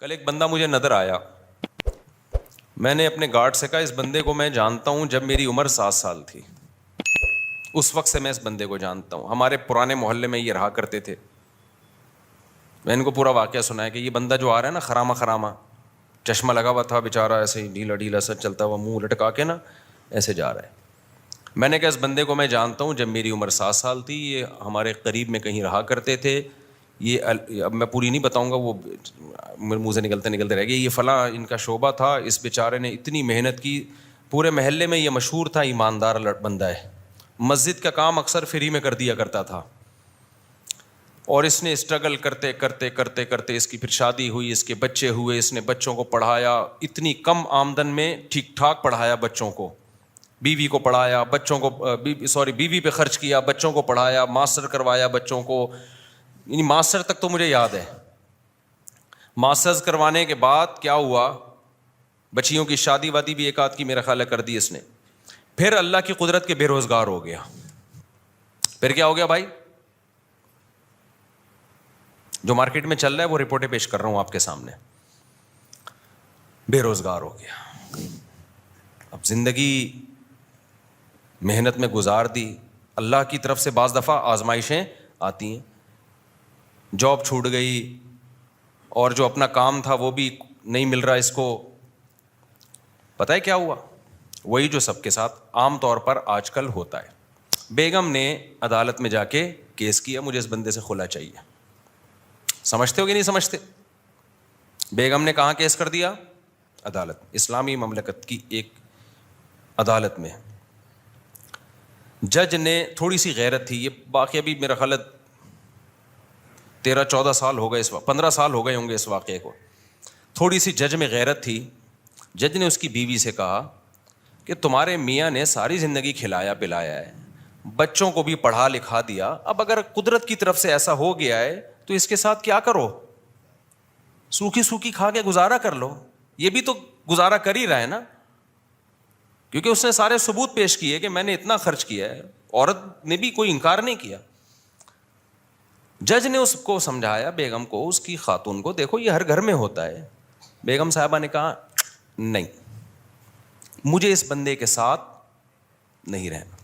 کل ایک بندہ مجھے نظر آیا. میں نے اپنے گارڈ سے کہا اس بندے کو میں جانتا ہوں جب میری عمر 7 سال تھی, اس وقت سے میں اس بندے کو جانتا ہوں. ہمارے پرانے محلے میں یہ رہا کرتے تھے. میں ان کو پورا واقعہ سنایا کہ یہ بندہ جو آ رہا ہے نا خراما, چشمہ لگا ہوا تھا بیچارہ, ایسے ہی ڈھیلا ڈھیلا سا چلتا ہوا, منہ لٹکا کے نا ایسے جا رہا ہے. میں نے کہا اس بندے کو میں جانتا ہوں جب میری عمر 7 سال تھی, یہ ہمارے قریب میں کہیں رہا کرتے تھے. یہ اب میں پوری نہیں بتاؤں گا, وہ میرے منہ سے نکلتے رہ گئے. یہ فلاں ان کا شعبہ تھا, اس بیچارے نے اتنی محنت کی, پورے محلے میں یہ مشہور تھا ایماندار بندہ ہے. مسجد کا کام اکثر فری میں کر دیا کرتا تھا, اور اس نے اسٹرگل کرتے کرتے کرتے کرتے اس کی پھر شادی ہوئی, اس کے بچے ہوئے, اس نے بچوں کو پڑھایا, اتنی کم آمدن میں ٹھیک ٹھاک پڑھایا بچوں کو, بیوی کو پڑھایا, بچوں کو بیوی پہ خرچ کیا, بچوں کو پڑھایا, ماسٹر کروایا بچوں کو. یعنی ماسٹر تک تو مجھے یاد ہے. ماسٹرز کروانے کے بعد کیا ہوا, بچیوں کی شادی وادی بھی ایک آدھ کی میرا خیال ہے کر دی اس نے. پھر اللہ کی قدرت کے بے روزگار ہو گیا. پھر کیا ہو گیا بھائی, جو مارکیٹ میں چل رہا ہے وہ رپورٹیں پیش کر رہا ہوں آپ کے سامنے. بے روزگار ہو گیا. اب زندگی محنت میں گزار دی, اللہ کی طرف سے بعض دفعہ آزمائشیں آتی ہیں. جاب چھوٹ گئی, اور جو اپنا کام تھا وہ بھی نہیں مل رہا اس کو. پتہ ہے کیا ہوا, وہی جو سب کے ساتھ عام طور پر آج کل ہوتا ہے. بیگم نے عدالت میں جا کے کیس کیا, مجھے اس بندے سے خلا چاہیے. سمجھتے ہو کہ نہیں سمجھتے؟ بیگم نے کہاں کیس کر دیا؟ عدالت, اسلامی مملکت کی ایک عدالت میں. جج نے تھوڑی سی غیرت تھی, یہ واقعہ بھی میرا خیال 13-14 سال ہو گئے, 15 سال ہو گئے ہوں گے اس واقعے کو. تھوڑی سی جج میں غیرت تھی. جج نے اس کی بیوی سے کہا کہ تمہارے میاں نے ساری زندگی کھلایا پلایا ہے, بچوں کو بھی پڑھا لکھا دیا, اب اگر قدرت کی طرف سے ایسا ہو گیا ہے تو اس کے ساتھ کیا کرو, سوکھی سوکھی کھا کے گزارا کر لو. یہ بھی تو گزارا کر ہی رہا ہے نا, کیونکہ اس نے سارے ثبوت پیش کیے کہ میں نے اتنا خرچ کیا ہے. عورت نے بھی کوئی انکار نہیں کیا. جج نے اس کو سمجھایا, بیگم کو, اس کی خاتون کو, دیکھو یہ ہر گھر میں ہوتا ہے. بیگم صاحبہ نے کہا نہیں, مجھے اس بندے کے ساتھ نہیں رہنا.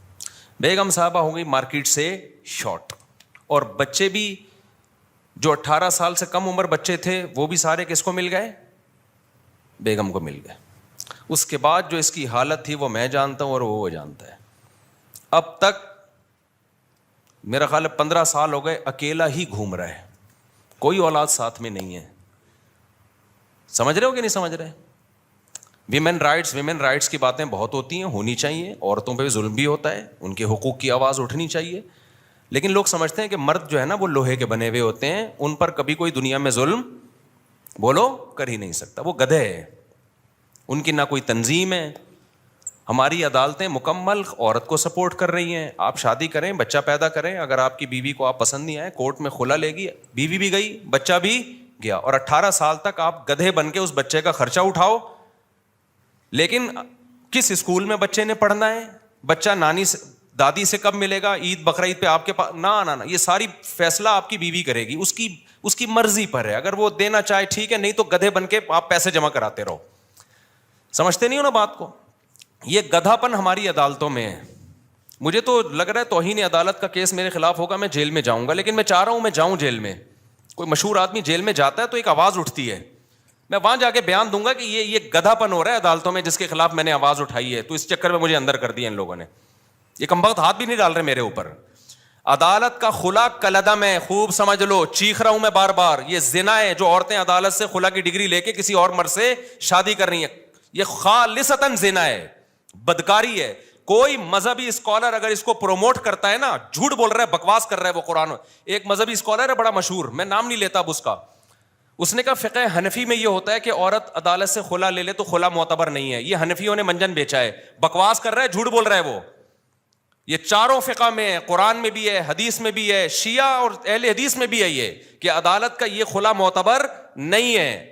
بیگم صاحبہ ہو گئی مارکیٹ سے شارٹ, اور بچے بھی جو 18 سال سے کم عمر بچے تھے وہ بھی سارے کس کو مل گئے؟ بیگم کو مل گئے. اس کے بعد جو اس کی حالت تھی وہ میں جانتا ہوں اور وہ جانتا ہے. اب تک میرا خیال ہے 15 سال ہو گئے اکیلا ہی گھوم رہا ہے, کوئی اولاد ساتھ میں نہیں ہے. سمجھ رہے ہو کہ نہیں سمجھ رہے؟ ویمن رائٹس کی باتیں بہت ہوتی ہیں, ہونی چاہیے. عورتوں پہ ظلم بھی ہوتا ہے, ان کے حقوق کی آواز اٹھنی چاہیے. لیکن لوگ سمجھتے ہیں کہ مرد جو ہے نا وہ لوہے کے بنے ہوئے ہوتے ہیں, ان پر کبھی کوئی دنیا میں ظلم بولو کر ہی نہیں سکتا. وہ گدھے ہیں, ان کی نہ کوئی تنظیم ہے. ہماری عدالتیں مکمل عورت کو سپورٹ کر رہی ہیں. آپ شادی کریں, بچہ پیدا کریں, اگر آپ کی بیوی کو آپ پسند نہیں آئے, کورٹ میں خلا لے گی, بیوی بھی گئی, بچہ بھی گیا, اور 18 سال تک آپ گدھے بن کے اس بچے کا خرچہ اٹھاؤ. لیکن کس اسکول میں بچے نے پڑھنا ہے, بچہ نانی سے دادی سے کب ملے گا, عید بقرعید پہ آپ کے پاس, نہ یہ ساری فیصلہ آپ کی بیوی کرے گی. اس کی مرضی پر ہے, اگر وہ دینا چاہے ٹھیک ہے, نہیں تو گدھے بن کے آپ پیسے جمع کراتے رہو. سمجھتے نہیں ہو نا بات کو؟ یہ گدھا پن ہماری عدالتوں میں ہے. مجھے تو لگ رہا ہے توہین عدالت کا کیس میرے خلاف ہوگا, میں جیل میں جاؤں گا, لیکن میں چاہ رہا ہوں میں جاؤں جیل میں. کوئی مشہور آدمی جیل میں جاتا ہے تو ایک آواز اٹھتی ہے, میں وہاں جا کے بیان دوں گا کہ یہ گدھا پن ہو رہا ہے عدالتوں میں جس کے خلاف میں نے آواز اٹھائی ہے, تو اس چکر میں مجھے اندر کر دیا ان لوگوں نے. یہ کمبخت ہاتھ بھی نہیں ڈال رہے میرے اوپر. عدالت کا خلا کلعدم ہے, خوب سمجھ لو, چیخ رہا ہوں میں بار بار. یہ زنا ہے جو عورتیں عدالت سے خلا کی ڈگری لے کے کسی اور مرد سے شادی کر رہی ہیں, یہ خالصتاً زنا ہے, بدکاری ہے. کوئی مذہبی اسکالر اگر اس کو پروموٹ کرتا ہے نا, جھوٹ بول رہا ہے, بکواس کر رہا ہے وہ قرآن. ایک مذہبی اسکالر ہے بڑا مشہور, میں نام نہیں لیتا اب اس کا, اس نے کہا فقہ حنفی میں یہ ہوتا ہے کہ عورت عدالت سے خلا لے لے تو خلا معتبر نہیں ہے. یہ حنفیوں نے منجن بیچا ہے, بکواس کر رہا ہے, جھوٹ بول رہا ہے وہ. یہ چاروں فقہ میں ہے, قرآن میں بھی ہے, حدیث میں بھی ہے, شیعہ اور اہل حدیث میں بھی ہے یہ, کہ عدالت کا یہ خلا معتبر نہیں ہے.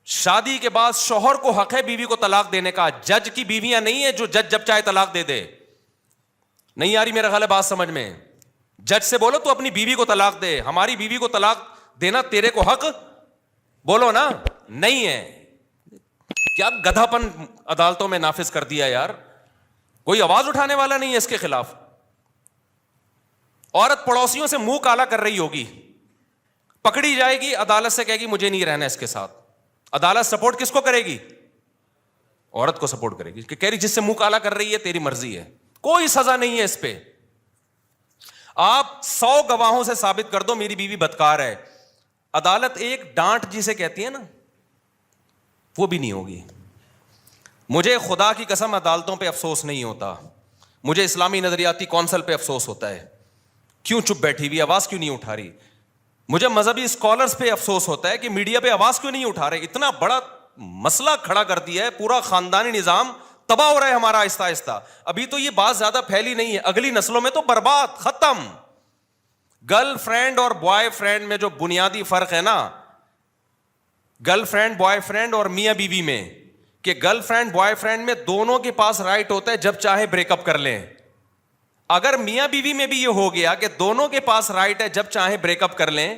شادی کے بعد شوہر کو حق ہے بیوی کو طلاق دینے کا, جج کی بیویاں نہیں ہے جو جج جب چاہے طلاق دے دے. نہیں آ رہی میرا خیال ہے بات سمجھ میں؟ جج سے بولو تو اپنی بیوی کو طلاق دے, ہماری بیوی کو طلاق دینا تیرے کو حق, بولو نا. نہیں ہے. کیا گدھا پن عدالتوں میں نافذ کر دیا یار, کوئی آواز اٹھانے والا نہیں ہے اس کے خلاف. عورت پڑوسیوں سے منہ کالا کر رہی ہوگی, پکڑی جائے گی, عدالت سے کہے گی مجھے نہیں رہنا اس کے ساتھ. عدالت سپورٹ کس کو کرے گی؟ عورت کو سپورٹ کرے گی, کہ کہہ رہی جس سے منہ کالا کر رہی ہے تیری مرضی ہے, کوئی سزا نہیں ہے اس پہ. آپ 100 گواہوں سے ثابت کر دو میری بیوی بدکار ہے, عدالت ایک ڈانٹ جسے کہتی ہے نا وہ بھی نہیں ہوگی. مجھے خدا کی قسم عدالتوں پہ افسوس نہیں ہوتا, مجھے اسلامی نظریاتی کونسل پہ افسوس ہوتا ہے, کیوں چپ بیٹھی ہوئی, آواز کیوں نہیں اٹھا رہی. مجھے مذہبی اسکالرز پہ افسوس ہوتا ہے کہ میڈیا پہ آواز کیوں نہیں اٹھا رہے. اتنا بڑا مسئلہ کھڑا کر دیا ہے, پورا خاندانی نظام تباہ ہو رہا ہے ہمارا آہستہ آہستہ. ابھی تو یہ بات زیادہ پھیلی نہیں ہے, اگلی نسلوں میں تو برباد, ختم. گرل فرینڈ اور بوائے فرینڈ میں جو بنیادی فرق ہے نا, گرل فرینڈ بوائے فرینڈ اور میاں بیوی میں, کہ گرل فرینڈ بوائے فرینڈ میں دونوں کے پاس رائٹ ہوتا ہے جب چاہے بریک اپ کر لیں. اگر میاں بیوی میں بھی یہ ہو گیا کہ دونوں کے پاس رائٹ ہے جب چاہے بریک اپ کر لیں,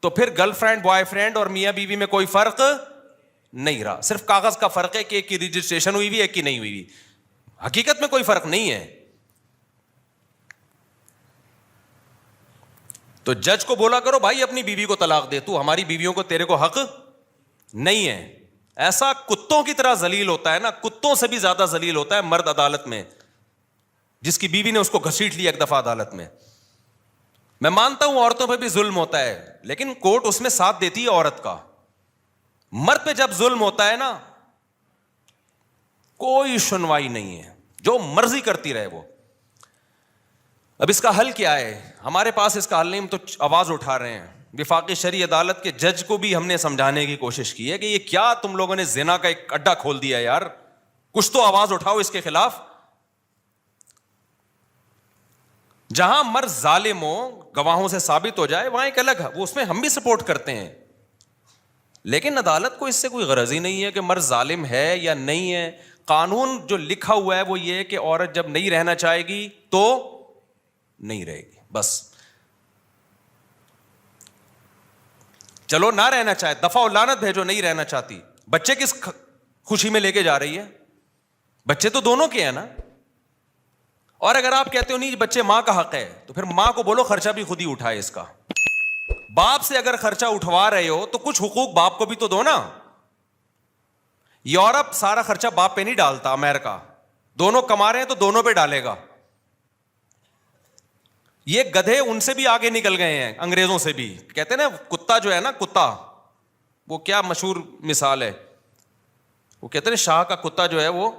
تو پھر گرل فرینڈ بوائے فرینڈ اور میاں بیوی میں کوئی فرق نہیں رہا. صرف کاغذ کا فرق ہے کہ ایک کی رجسٹریشن ہوئی ہوئی ایک کی نہیں ہوئی ہوئی, حقیقت میں کوئی فرق نہیں ہے. تو جج کو بولا کرو بھائی اپنی بیوی کو طلاق دے, تو ہماری بیویوں کو تیرے کو حق نہیں ہے. ایسا کتوں کی طرح ذلیل ہوتا ہے نا, کتوں سے بھی زیادہ ذلیل ہوتا ہے مرد عدالت میں, جس کی بیوی نے اس کو گھسیٹ لیا ایک دفعہ عدالت میں. میں مانتا ہوں عورتوں پہ بھی ظلم ہوتا ہے, لیکن کورٹ اس میں ساتھ دیتی ہے عورت کا. مرد پہ جب ظلم ہوتا ہے نا کوئی سنوائی نہیں ہے, جو مرضی کرتی رہے وہ. اب اس کا حل کیا ہے؟ ہمارے پاس اس کا حل نہیں, ہم تو آواز اٹھا رہے ہیں. وفاقی شرعی عدالت کے جج کو بھی ہم نے سمجھانے کی کوشش کی ہے کہ یہ کیا تم لوگوں نے زنا کا ایک اڈا کھول دیا ہے یار, کچھ تو آواز اٹھاؤ اس کے خلاف. جہاں مرد ظالم ہو, گواہوں سے ثابت ہو جائے, وہاں ایک الگ ہے, وہ اس میں ہم بھی سپورٹ کرتے ہیں. لیکن عدالت کو اس سے کوئی غرض ہی نہیں ہے کہ مرد ظالم ہے یا نہیں ہے. قانون جو لکھا ہوا ہے وہ یہ ہے کہ عورت جب نہیں رہنا چاہے گی تو نہیں رہے گی, بس. چلو نہ رہنا چاہے, دفعہ و لعنت بھیجو, نہیں رہنا چاہتی. بچے کس خوشی میں لے کے جا رہی ہے؟ بچے تو دونوں کے ہیں نا. اور اگر آپ کہتے ہو نہیں بچے ماں کا حق ہے, تو پھر ماں کو بولو خرچہ بھی خود ہی اٹھائے اس کا. باپ سے اگر خرچہ اٹھوا رہے ہو تو کچھ حقوق باپ کو بھی تو دو نا. یورپ سارا خرچہ باپ پہ نہیں ڈالتا, امریکہ دونوں کما رہے ہیں تو دونوں پہ ڈالے گا. یہ گدھے ان سے بھی آگے نکل گئے ہیں, انگریزوں سے بھی. کہتے ہیں نا کتا جو ہے نا, کتا, وہ کیا مشہور مثال ہے, وہ کہتے ہیں شاہ کا کتا جو ہے وہ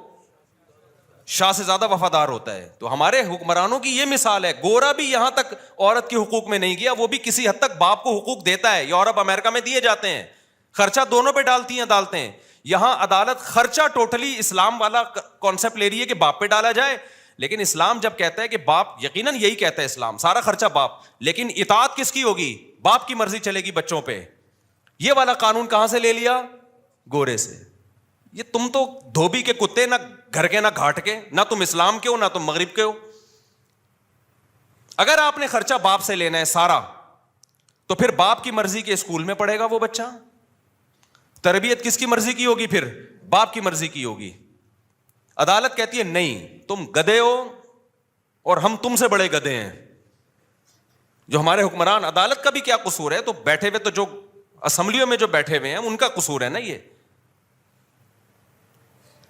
شاہ سے زیادہ وفادار ہوتا ہے. تو ہمارے حکمرانوں کی یہ مثال ہے. گورا بھی یہاں تک عورت کے حقوق میں نہیں گیا, وہ بھی کسی حد تک باپ کو حقوق دیتا ہے. یورپ امریکہ میں دیے جاتے ہیں, خرچہ دونوں پہ ڈالتی ہیں عدالتیں. یہاں عدالت خرچہ ٹوٹلی اسلام والا کانسیپٹ لے رہی ہے کہ باپ پہ ڈالا جائے. لیکن اسلام جب کہتا ہے کہ باپ, یقیناً یہی کہتا ہے اسلام, سارا خرچہ باپ, لیکن اطاعت کس کی ہوگی؟ باپ کی مرضی چلے گی بچوں پہ. یہ والا قانون کہاں سے لے لیا؟ گورے سے. یہ تم تو دھوبی کے کتے, نہ گھر کے نہ گھاٹ کے, نہ تم اسلام کے ہو نہ تم مغرب کے ہو. اگر آپ نے خرچہ باپ سے لینا ہے سارا, تو پھر باپ کی مرضی کے اسکول میں پڑھے گا وہ بچہ. تربیت کس کی مرضی کی ہوگی؟ پھر باپ کی مرضی کی ہوگی. عدالت کہتی ہے نہیں, تم گدھے ہو اور ہم تم سے بڑے گدھے ہیں. جو ہمارے حکمران, عدالت کا بھی کیا قصور ہے؟ تو بیٹھے ہوئے, تو جو اسمبلیوں میں جو بیٹھے ہوئے ہیں ان کا قصور ہے نا یہ.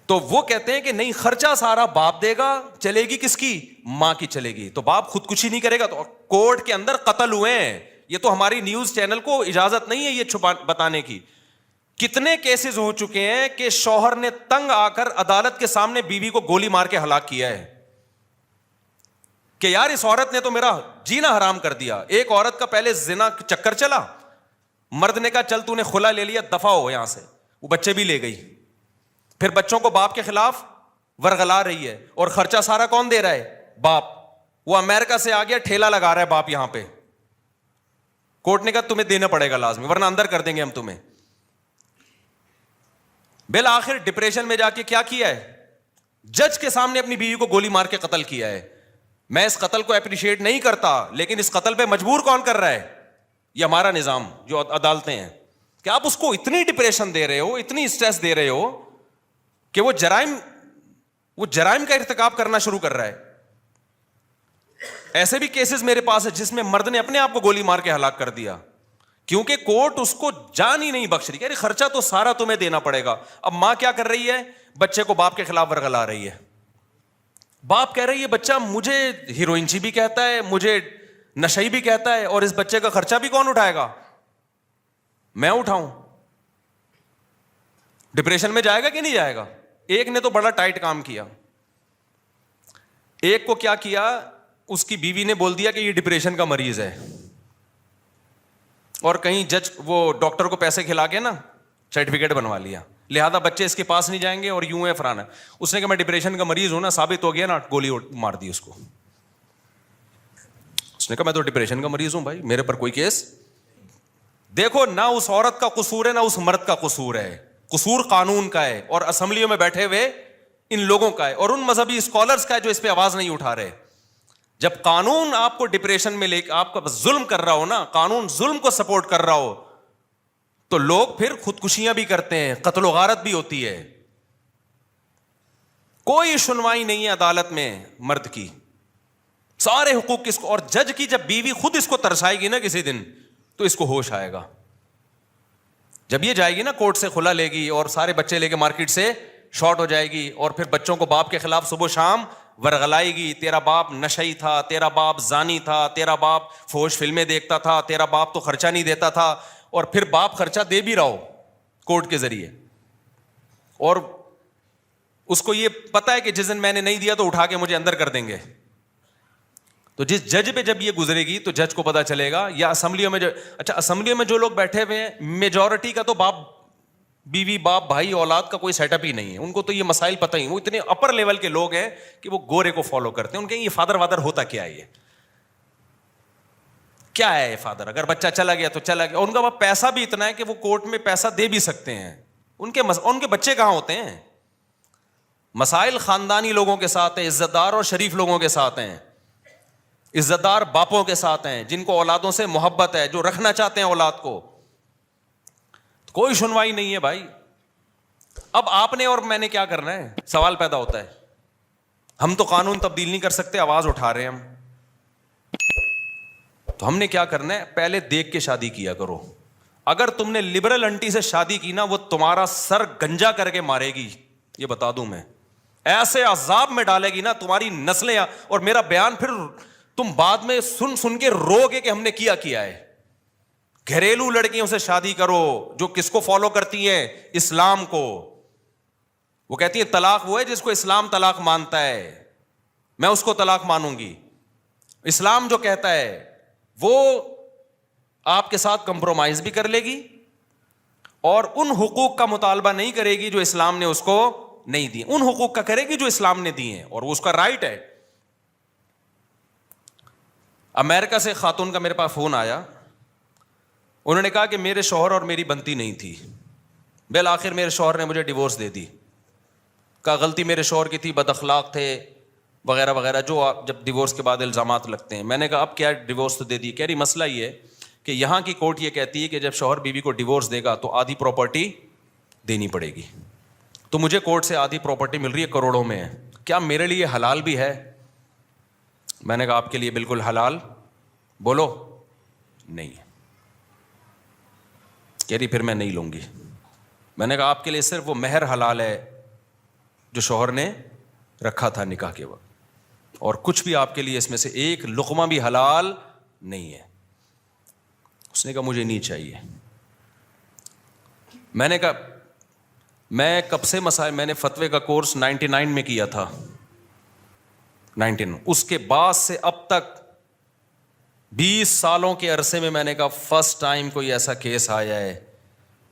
تو وہ کہتے ہیں کہ نہیں, خرچہ سارا باپ دے گا, چلے گی کس کی؟ ماں کی چلے گی. تو باپ خودکشی نہیں کرے گا. تو کورٹ کے اندر قتل ہوئے ہیں. یہ تو ہماری نیوز چینل کو اجازت نہیں ہے یہ چھپا بتانے کی. کتنے کیسز ہو چکے ہیں کہ شوہر نے تنگ آ کر عدالت کے سامنے بیوی کو گولی مار کے ہلاک کیا ہے کہ یار اس عورت نے تو میرا جینا حرام کر دیا. ایک عورت کا پہلے زنا چکر چلا, مرد نے کہا چل تو نے خلا لے لیا, دفع ہو یہاں سے, وہ بچے بھی لے گئی. پھر بچوں کو باپ کے خلاف ورغلا رہی ہے, اور خرچہ سارا کون دے رہا ہے؟ باپ. وہ امریکہ سے آ گیا, ٹھیلا لگا رہا ہے باپ یہاں پہ. کورٹ نے کہا تمہیں دینا پڑے گا لازمی, ورنہ اندر کر دیں گے ہم تمہیں. بالآخر ڈپریشن میں جا کے کیا کیا ہے؟ جج کے سامنے اپنی بیوی کو گولی مار کے قتل کیا ہے. میں اس قتل کو اپریشیٹ نہیں کرتا, لیکن اس قتل پہ مجبور کون کر رہا ہے؟ یہ ہمارا نظام, جو عدالتیں ہیں. کہ آپ اس کو اتنی ڈپریشن دے رہے ہو, اتنی اسٹریس دے رہے ہو کہ وہ جرائم کا ارتکاب کرنا شروع کر رہا ہے. ایسے بھی کیسز میرے پاس ہے جس میں مرد نے اپنے آپ کو گولی مار کے ہلاک کر دیا, کیونکہ کورٹ اس کو جان ہی نہیں بخش رہی. کہ خرچہ تو سارا تمہیں دینا پڑے گا. اب ماں کیا کر رہی ہے, بچے کو باپ کے خلاف ورگلا رہی ہے. باپ کہہ رہی ہے بچہ مجھے ہیروئنچی بھی کہتا ہے, مجھے نشئی بھی کہتا ہے, اور اس بچے کا خرچہ بھی کون اٹھائے گا؟ میں اٹھاؤں. ڈپریشن میں جائے گا کہ نہیں جائے گا؟ ایک نے تو بڑا ٹائٹ کام کیا. ایک کو کیا کیا, اس کی بیوی نے بول دیا کہ یہ ڈپریشن کا مریض ہے, اور کہیں جج وہ ڈاکٹر کو پیسے کھلا کے نا سرٹیفکیٹ بنوا لیا, لہذا بچے اس کے پاس نہیں جائیں گے اور یوں ہے فرانا. اس نے کہا میں ڈپریشن کا مریض ہوں نا, ثابت ہو گیا نا, گولی مار دی اس کو. اس نے کہا میں تو ڈپریشن کا مریض ہوں بھائی, میرے پر کوئی کیس. دیکھو نہ اس عورت کا قصور ہے نہ اس مرد کا قصور ہے, قصور قانون کا ہے اور اسمبلیوں میں بیٹھے ہوئے ان لوگوں کا ہے اور ان مذہبی اسکالرز کا ہے جو اس پہ آواز نہیں اٹھا رہے. جب قانون آپ کو ڈپریشن میں لے کے آپ کا ظلم کر رہا ہو نا, قانون ظلم کو سپورٹ کر رہا ہو, تو لوگ پھر خودکشیاں بھی کرتے ہیں, قتل و غارت بھی ہوتی ہے. کوئی سنوائی نہیں ہے عدالت میں مرد کی, سارے حقوق کس کو. اور جج کی جب بیوی خود اس کو ترسائے گی نا کسی دن, تو اس کو ہوش آئے گا. جب یہ جائے گی نا کورٹ سے کھلا لے گی اور سارے بچے لے کے مارکیٹ سے شارٹ ہو جائے گی, اور پھر بچوں کو باپ کے خلاف صبح شام ورغلائے گی, تیرا باپ نشئی تھا, تیرا باپ زانی تھا, تیرا باپ فحش فلمیں دیکھتا تھا, تیرا باپ تو خرچہ نہیں دیتا تھا, اور پھر باپ خرچہ دے بھی رہا ہو کورٹ کے ذریعے, اور اس کو یہ پتا ہے کہ جس دن میں نے نہیں دیا تو اٹھا کے مجھے اندر کر دیں گے. تو جس جج پہ جب یہ گزرے گی تو جج کو پتا چلے گا. یا اسمبلیوں میں اسمبلیوں میں جو لوگ بیٹھے ہوئے ہیں, میجورٹی کا تو باپ بیوی باپ بھائی اولاد کا کوئی سیٹ اپ ہی نہیں ہے. ان کو تو یہ مسائل پتہ ہی, وہ اتنے اپر لیول کے لوگ ہیں کہ وہ گورے کو فالو کرتے ہیں. ان کے یہ فادر وادر ہوتا کیا ہے, یہ کیا ہے یہ فادر؟ اگر بچہ چلا گیا تو چلا گیا. اور ان کا پیسہ بھی اتنا ہے کہ وہ کورٹ میں پیسہ دے بھی سکتے ہیں. ان کے بچے کہاں ہوتے ہیں؟ مسائل خاندانی لوگوں کے ساتھ ہیں, عزت دار اور شریف لوگوں کے ساتھ ہیں, عزت دار باپوں کے ساتھ ہیں جن کو اولادوں سے محبت ہے, جو رکھنا چاہتے ہیں اولاد کو. کوئی سنوائی نہیں ہے بھائی. اب آپ نے اور میں نے کیا کرنا ہے؟ سوال پیدا ہوتا ہے. ہم تو قانون تبدیل نہیں کر سکتے, آواز اٹھا رہے ہیں ہم, تو ہم نے کیا کرنا ہے؟ پہلے دیکھ کے شادی کیا کرو. اگر تم نے لبرل انٹی سے شادی کی نا, وہ تمہارا سر گنجا کر کے مارے گی, یہ بتا دوں میں. ایسے عذاب میں ڈالے گی نا تمہاری نسلیں, اور میرا بیان پھر تم بعد میں سن کے رو گے کہ ہم نے کیا ہے. گھریلو لڑکیوں سے شادی کرو جو کس کو فالو کرتی ہیں؟ اسلام کو. وہ کہتی ہیں طلاق وہ ہے جس کو اسلام طلاق مانتا ہے, میں اس کو طلاق مانوں گی. اسلام جو کہتا ہے وہ آپ کے ساتھ کمپرومائز بھی کر لے گی, اور ان حقوق کا مطالبہ نہیں کرے گی جو اسلام نے اس کو نہیں دی, ان حقوق کا کرے گی جو اسلام نے دی ہیں, اور وہ اس کا رائٹ ہے. امریکہ سے خاتون کا میرے پاس فون آیا, انہوں نے کہا کہ میرے شوہر اور میری بنتی نہیں تھی, بالآخر میرے شوہر نے مجھے ڈیورس دے دی. کہا غلطی میرے شوہر کی تھی, بد اخلاق تھے وغیرہ وغیرہ, جو آپ جب ڈیورس کے بعد الزامات لگتے ہیں. میں نے کہا اب کیا ڈیورس تو دے دی. کہہ رہی مسئلہ یہ ہے کہ یہاں کی کورٹ یہ کہتی ہے کہ جب شوہر بیوی کو ڈیورس دے گا تو آدھی پراپرٹی دینی پڑے گی. تو مجھے کورٹ سے آدھی پراپرٹی مل رہی ہے, کروڑوں میں ہے. کیا میرے لیے حلال بھی ہے؟ میں نے کہا آپ کے لیے بالکل حلال. بولو نہیں. کہہ رہی پھر میں نہیں لوں گی. میں نے کہا آپ کے لیے صرف وہ مہر حلال ہے جو شوہر نے رکھا تھا نکاح کے وقت, اور کچھ بھی آپ کے لیے اس میں سے ایک لقمہ بھی حلال نہیں ہے. اس نے کہا مجھے نہیں چاہیے. میں نے کہا میں کب سے مسائل, میں نے فتوے کا کورس 99 میں کیا تھا, 19. اس کے بعد سے اب تک 20 سالوں کے عرصے میں نے کہا فرسٹ ٹائم کوئی ایسا کیس آیا ہے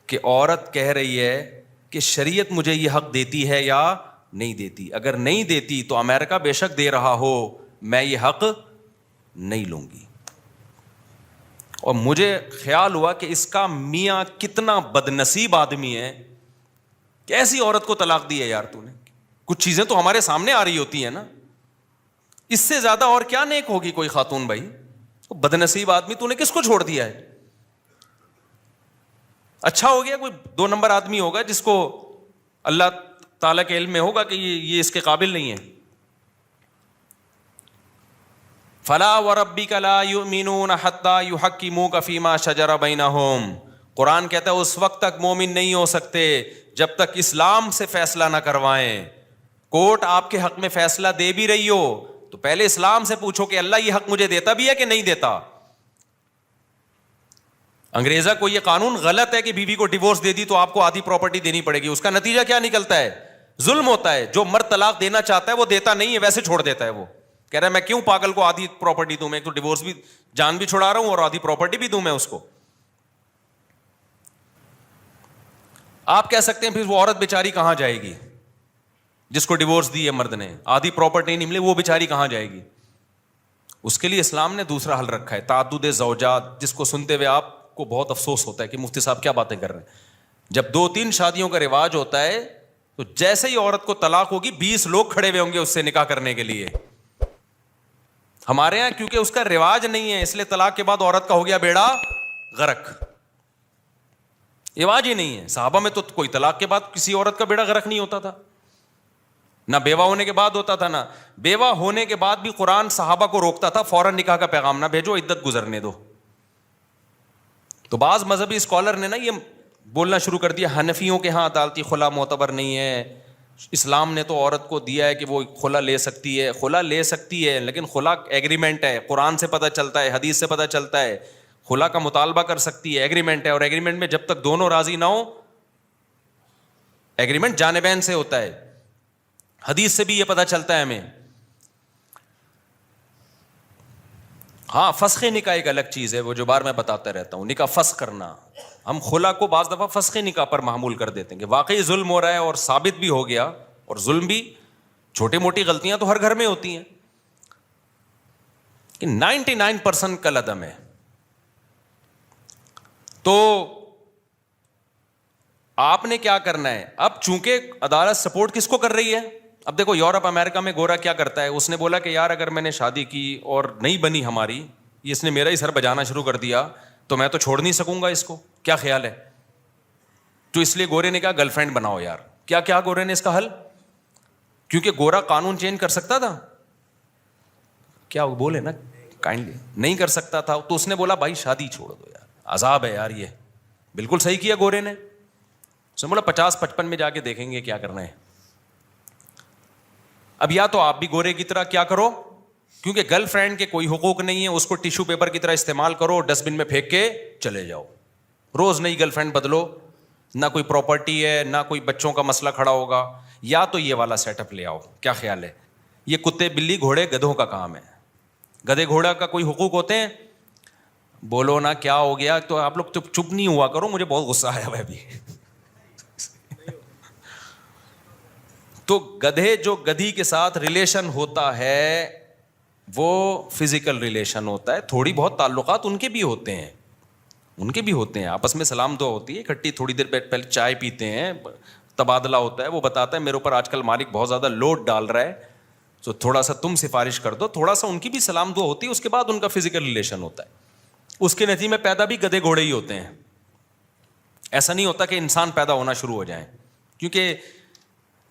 کہ عورت کہہ رہی ہے کہ شریعت مجھے یہ حق دیتی ہے یا نہیں دیتی. اگر نہیں دیتی تو امریکہ بے شک دے رہا ہو, میں یہ حق نہیں لوں گی. اور مجھے خیال ہوا کہ اس کا میاں کتنا بدنصیب آدمی ہے کہ ایسی عورت کو طلاق دی ہے. یار تو نے, کچھ چیزیں تو ہمارے سامنے آ رہی ہوتی ہیں نا, اس سے زیادہ اور کیا نیک ہوگی کوئی خاتون بھائی؟ بدنصیب آدمی, تو نے کس کو چھوڑ دیا ہے؟ اچھا ہو گیا کوئی 2 نمبر آدمی ہوگا جس کو اللہ تعالیٰ کے علم میں ہوگا کہ یہ اس کے قابل نہیں ہے. فلا وربک لا یؤمنون حتی یحکموک فیما شجر بینہم. قرآن کہتا ہے اس وقت تک مومن نہیں ہو سکتے جب تک اسلام سے فیصلہ نہ کروائیں. کورٹ آپ کے حق میں فیصلہ دے بھی رہی ہو تو پہلے اسلام سے پوچھو کہ اللہ یہ حق مجھے دیتا بھی ہے کہ نہیں دیتا. انگریزہ کو یہ قانون غلط ہے کہ بیوی کو ڈیورس دے دی تو آپ کو آدھی پراپرٹی دینی پڑے گی. اس کا نتیجہ کیا نکلتا ہے؟ ظلم ہوتا ہے. جو مرد طلاق دینا چاہتا ہے وہ دیتا نہیں ہے, ویسے چھوڑ دیتا ہے. وہ کہہ رہا ہے میں کیوں پاگل کو آدھی پراپرٹی دوں, میں تو ڈیورس بھی جان بھی چھڑا رہا ہوں اور آدھی پراپرٹی بھی دوں میں اس کو. آپ کہہ سکتے ہیں پھر وہ عورت بیچاری کہاں جائے گی جس کو ڈیورس دی ہے مرد نے, آدھی پراپرٹی نہیں ملے, وہ بیچاری کہاں جائے گی؟ اس کے لیے اسلام نے دوسرا حل رکھا ہے, تعدد زوجات, جس کو سنتے ہوئے آپ کو بہت افسوس ہوتا ہے کہ مفتی صاحب کیا باتیں کر رہے ہیں. جب 2-3 شادیوں کا رواج ہوتا ہے تو جیسے ہی عورت کو طلاق ہوگی 20 لوگ کھڑے ہوئے ہوں گے اس سے نکاح کرنے کے لیے. ہمارے یہاں کیونکہ اس کا رواج نہیں ہے اس لیے طلاق کے بعد عورت کا ہو گیا بیڑا غرق. رواج ہی نہیں ہے. صحابہ میں تو کوئی طلاق کے بعد کسی عورت کا بیڑا غرق نہیں ہوتا تھا, نہ بیوہ ہونے کے بعد ہوتا تھا, نہ بیوہ ہونے کے بعد بھی قرآن صحابہ کو روکتا تھا فوراً نکاح کا پیغام نہ بھیجو, عدت گزرنے دو. تو بعض مذہبی اسکالر نے نا یہ بولنا شروع کر دیا حنفیوں کے ہاں عدالتی خلا معتبر نہیں ہے, اسلام نے تو عورت کو دیا ہے کہ وہ خلا لے سکتی ہے. خلا لے سکتی ہے لیکن خلا ایگریمنٹ ہے, قرآن سے پتہ چلتا ہے, حدیث سے پتہ چلتا ہے. خلا کا مطالبہ کر سکتی ہے, ایگریمنٹ ہے, اور ایگریمنٹ میں جب تک دونوں راضی نہ ہو, ایگریمنٹ جانبین سے ہوتا ہے. حدیث سے بھی یہ پتہ چلتا ہے ہمیں. ہاں فسخ نکاح ایک الگ چیز ہے, وہ جو بار میں بتاتا رہتا ہوں, نکاح فسخ کرنا. ہم خلا کو بعض دفعہ فسخ نکاح پر معمول کر دیتے ہیں کہ واقعی ظلم ہو رہا ہے اور ثابت بھی ہو گیا, اور ظلم بھی, چھوٹی موٹی غلطیاں تو ہر گھر میں ہوتی ہیں کہ 99% کل عدم ہے. تو آپ نے کیا کرنا ہے اب, چونکہ عدالت سپورٹ کس کو کر رہی ہے. اب دیکھو یورپ امریکہ میں گورا کیا کرتا ہے, اس نے بولا کہ یار اگر میں نے شادی کی اور نہیں بنی ہماری, اس نے میرا ہی سر بجانا شروع کر دیا تو میں تو چھوڑ نہیں سکوں گا اس کو, کیا خیال ہے؟ تو اس لیے گورے نے کہا گرل فرینڈ بناؤ. یار کیا گورے نے اس کا حل, کیونکہ گورا قانون چینج کر سکتا تھا, کیا وہ بولے نا کائنڈلی نہیں کر سکتا تھا, تو اس نے بولا بھائی شادی چھوڑ دو یار, عذاب ہے یار. یہ بالکل صحیح کیا گورے نے. اس نے بولا 50-55 میں جا کے دیکھیں گے کیا کرنا ہے. اب یا تو آپ بھی گورے کی طرح کیا کرو, کیونکہ گرل فرینڈ کے کوئی حقوق نہیں ہے, اس کو ٹیشو پیپر کی طرح استعمال کرو, ڈسٹ بن میں پھینک کے چلے جاؤ. روز نئی گرل فرینڈ بدلو, نہ کوئی پراپرٹی ہے نہ کوئی بچوں کا مسئلہ کھڑا ہوگا. یا تو یہ والا سیٹ اپ لے آؤ. کیا خیال ہے؟ یہ کتے بلی گھوڑے گدھوں کا کام ہے. گدھے گھوڑا کا کوئی حقوق ہوتے ہیں؟ بولو نا کیا ہو گیا, تو آپ لوگ چپ نہیں ہوا کرو, مجھے بہت غصہ آیا ہوا ابھی. تو گدھے جو گدھی کے ساتھ ریلیشن ہوتا ہے وہ فزیکل ریلیشن ہوتا ہے, تھوڑی بہت تعلقات ان کے بھی ہوتے ہیں, آپس میں سلام دعا ہوتی ہے, اکٹھی تھوڑی دیر پہلے چائے پیتے ہیں, تبادلہ ہوتا ہے. وہ بتاتا ہے میرے اوپر آج کل مالک بہت زیادہ لوڈ ڈال رہا ہے تو تھوڑا سا تم سفارش کر دو, تھوڑا سا ان کی بھی سلام دعا ہوتی ہے, اس کے بعد ان کا فزیکل ریلیشن ہوتا ہے. اس کے نتیجے میں پیدا بھی گدھے گھوڑے ہی ہوتے ہیں. ایسا نہیں ہوتا کہ انسان پیدا ہونا شروع ہو جائیں, کیونکہ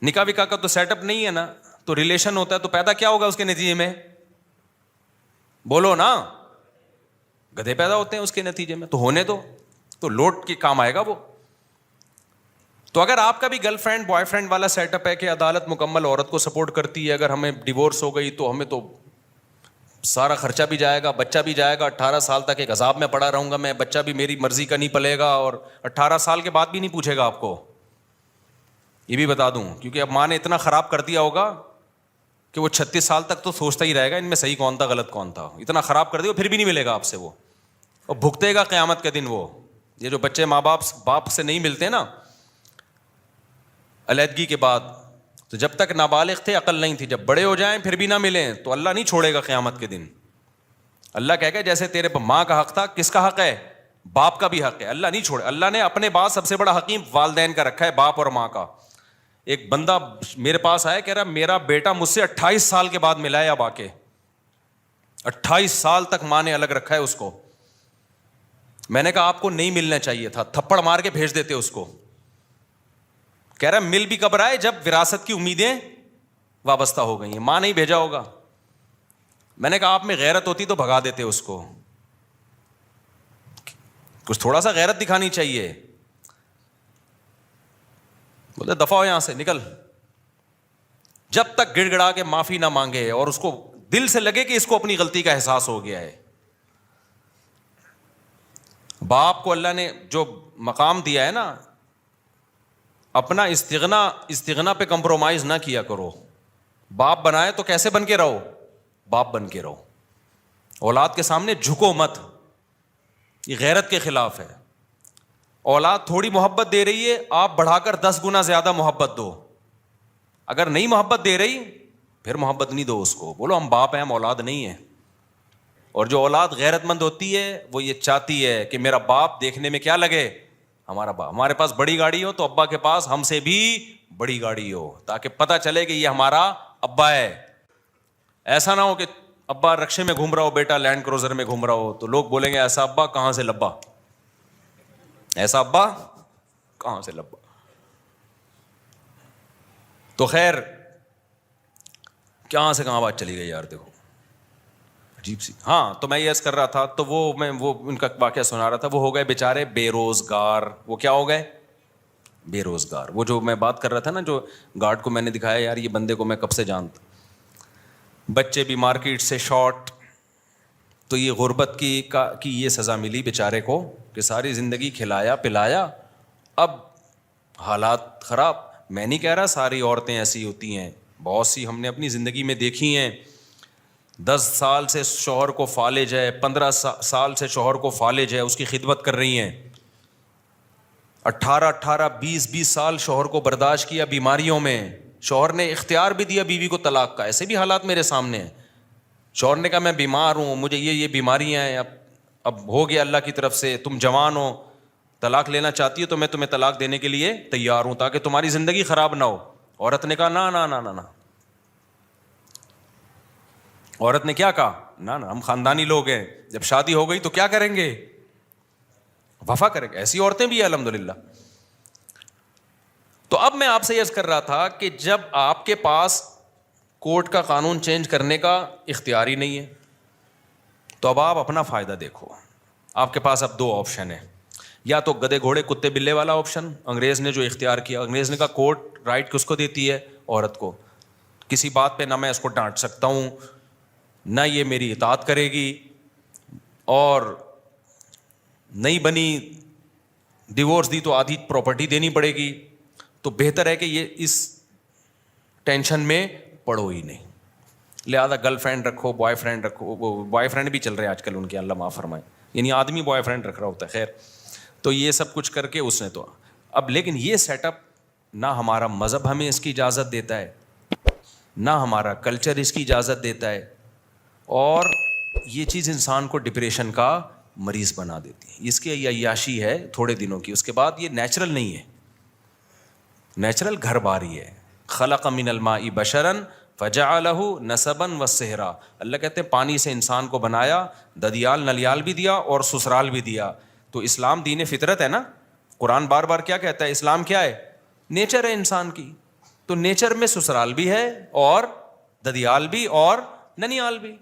نکاح وکاح کا تو سیٹ اپ نہیں ہے نا, تو ریلیشن ہوتا ہے, تو پیدا کیا ہوگا اس کے نتیجے میں؟ بولو نا, گدھے پیدا ہوتے ہیں اس کے نتیجے میں. تو ہونے دو, تو لوٹ کے کام آئے گا وہ. تو اگر آپ کا بھی گرل فرینڈ بوائے فرینڈ والا سیٹ اپ ہے کہ عدالت مکمل عورت کو سپورٹ کرتی ہے, اگر ہمیں ڈیورس ہو گئی تو ہمیں تو سارا خرچہ بھی جائے گا, بچہ بھی جائے گا, 18 سال تک ایک عذاب میں پڑا رہوں گا میں, بچہ بھی میری مرضی کا نہیں پلے گا, اور 18 سال کے بعد بھی نہیں پوچھے گا آپ کو, یہ بھی بتا دوں, کیونکہ اب ماں نے اتنا خراب کر دیا ہوگا کہ وہ 36 سال تک تو سوچتا ہی رہے گا ان میں صحیح کون تھا غلط کون تھا. اتنا خراب کر دیا پھر بھی نہیں ملے گا آپ سے وہ, اور بھگتے گا قیامت کے دن وہ. یہ جو بچے ماں باپ سے نہیں ملتے نا علیحدگی کے بعد, تو جب تک نابالغ تھے عقل نہیں تھی, جب بڑے ہو جائیں پھر بھی نہ ملیں تو اللہ نہیں چھوڑے گا قیامت کے دن. اللہ کہے گا جیسے تیرے ماں کا حق تھا, کس کا حق ہے؟ باپ کا بھی حق ہے. اللہ نہیں چھوڑے. اللہ نے اپنے بعد سب سے بڑا حکیم والدین کا رکھا ہے, باپ اور ماں کا. ایک بندہ میرے پاس آیا, کہہ رہا میرا بیٹا مجھ سے 28 سال کے بعد ملا ہے, اب آ کے 28 سال تک ماں نے الگ رکھا ہے اس کو. میں نے کہا آپ کو نہیں ملنا چاہیے تھا, تھپڑ مار کے بھیج دیتے اس کو. کہہ رہا مل بھی کب رہا ہے جب وراثت کی امیدیں وابستہ ہو گئی ہیں, ماں نہیں بھیجا ہوگا. میں نے کہا آپ میں غیرت ہوتی تو بھگا دیتے اس کو, کچھ تھوڑا سا غیرت دکھانی چاہیے. بولے دفع ہو یہاں سے, نکل. جب تک گڑ گڑا کے معافی نہ مانگے اور اس کو دل سے لگے کہ اس کو اپنی غلطی کا احساس ہو گیا ہے. باپ کو اللہ نے جو مقام دیا ہے نا, اپنا استغنا پہ کمپرومائز نہ کیا کرو. باپ بنائے تو کیسے بن کے رہو, باپ بن کے رہو. اولاد کے سامنے جھکو مت, یہ غیرت کے خلاف ہے. اولاد تھوڑی محبت دے رہی ہے, آپ بڑھا کر 10 گنا زیادہ محبت دو. اگر نہیں محبت دے رہی پھر محبت نہیں دو اس کو, بولو ہم باپ ہیں, ہم اولاد نہیں ہیں. اور جو اولاد غیرت مند ہوتی ہے وہ یہ چاہتی ہے کہ میرا باپ دیکھنے میں کیا لگے, ہمارا باپ. ہمارے پاس بڑی گاڑی ہو تو ابا کے پاس ہم سے بھی بڑی گاڑی ہو, تاکہ پتہ چلے کہ یہ ہمارا ابا ہے. ایسا نہ ہو کہ ابا رکشے میں گھوم رہا ہو, بیٹا لینڈ کروزر میں گھوم رہا ہو, تو لوگ بولیں گے ایسا ابا کہاں سے لبا, ایسا ابا کہاں سے لبا. تو خیر کہاں سے کہاں بات چلی گئی یار, دیکھو عجیب سی. ہاں تو میں یہ عرض کر رہا تھا, تو وہ ان کا واقعہ سنا رہا تھا. وہ ہو گئے بیچارے بے روزگار. وہ کیا ہو گئے, بے روزگار. وہ جو میں بات کر رہا تھا نا, جو گارڈ کو میں نے دکھایا, یار یہ بندے کو میں کب سے جانتا. بچے بھی مارکیٹ سے شارٹ. تو یہ غربت کی یہ سزا ملی بیچارے کو کہ ساری زندگی کھلایا پلایا, اب حالات خراب. میں نہیں کہہ رہا ساری عورتیں ایسی ہوتی ہیں, بہت سی ہم نے اپنی زندگی میں دیکھی ہیں. 10 سال سے شوہر کو فالج ہے, 15 سال سے شوہر کو فالج ہے, اس کی خدمت کر رہی ہیں. 18 20 سال شوہر کو برداشت کیا بیماریوں میں. شوہر نے اختیار بھی دیا بیوی کو طلاق کا. ایسے بھی حالات میرے سامنے ہیں. شوہر نے کہا میں بیمار ہوں, مجھے یہ بیماریاں ہیں, اب ہو گیا اللہ کی طرف سے, تم جوان ہو, طلاق لینا چاہتی ہو تو میں تمہیں طلاق دینے کے لیے تیار ہوں, تاکہ تمہاری زندگی خراب نہ ہو. عورت نے کہا نا نا نا نا نا. عورت نے کیا کہا, نا نا, ہم خاندانی لوگ ہیں, جب شادی ہو گئی تو کیا کریں گے, وفا کریں گے. ایسی عورتیں بھی ہیں الحمدللہ. تو اب میں آپ سے عرض کر رہا تھا کہ جب آپ کے پاس کورٹ کا قانون چینج کرنے کا اختیار ہی نہیں ہے, تو اب آپ اپنا فائدہ دیکھو. آپ کے پاس اب 2 آپشن ہیں, یا تو گدے گھوڑے کتے بلے والا آپشن, انگریز نے جو اختیار کیا. انگریز نے کہا کورٹ رائٹ کس کو دیتی ہے, عورت کو. کسی بات پہ نہ میں اس کو ڈانٹ سکتا ہوں, نہ یہ میری اطاعت کرے گی, اور نہیں بنی ڈیورس دی تو آدھی پراپرٹی دینی پڑے گی. تو بہتر ہے کہ یہ اس ٹینشن میں پڑو ہی نہیں. لہٰذا گرل فرینڈ رکھو, بوائے فرینڈ رکھو. بوائے فرینڈ بھی چل رہے ہیں آج کل ان کے, اللہ معاف فرمائے, یعنی آدمی بوائے فرینڈ رکھ رہا ہوتا ہے. خیر, تو یہ سب کچھ کر کے اس نے تو اب, لیکن یہ سیٹ اپ نہ ہمارا مذہب ہمیں اس کی اجازت دیتا ہے, نہ ہمارا کلچر اس کی اجازت دیتا ہے, اور یہ چیز انسان کو ڈپریشن کا مریض بنا دیتی ہے. اس کی عیاشی ہے تھوڑے دنوں کی, اس کے بعد یہ نیچرل نہیں ہے. نیچرل گھر باری ہے. خلق من الماء بشرا فجعلہ نسبا وصہرا. اللہ کہتے ہیں پانی سے انسان کو بنایا, ددیال نلیال بھی دیا اور سسرال بھی دیا. تو اسلام دین فطرت ہے نا. قرآن بار بار کیا کہتا ہے, اسلام کیا ہے, نیچر ہے انسان کی. تو نیچر میں سسرال بھی ہے, اور ددیال بھی, اور ننیال بھی.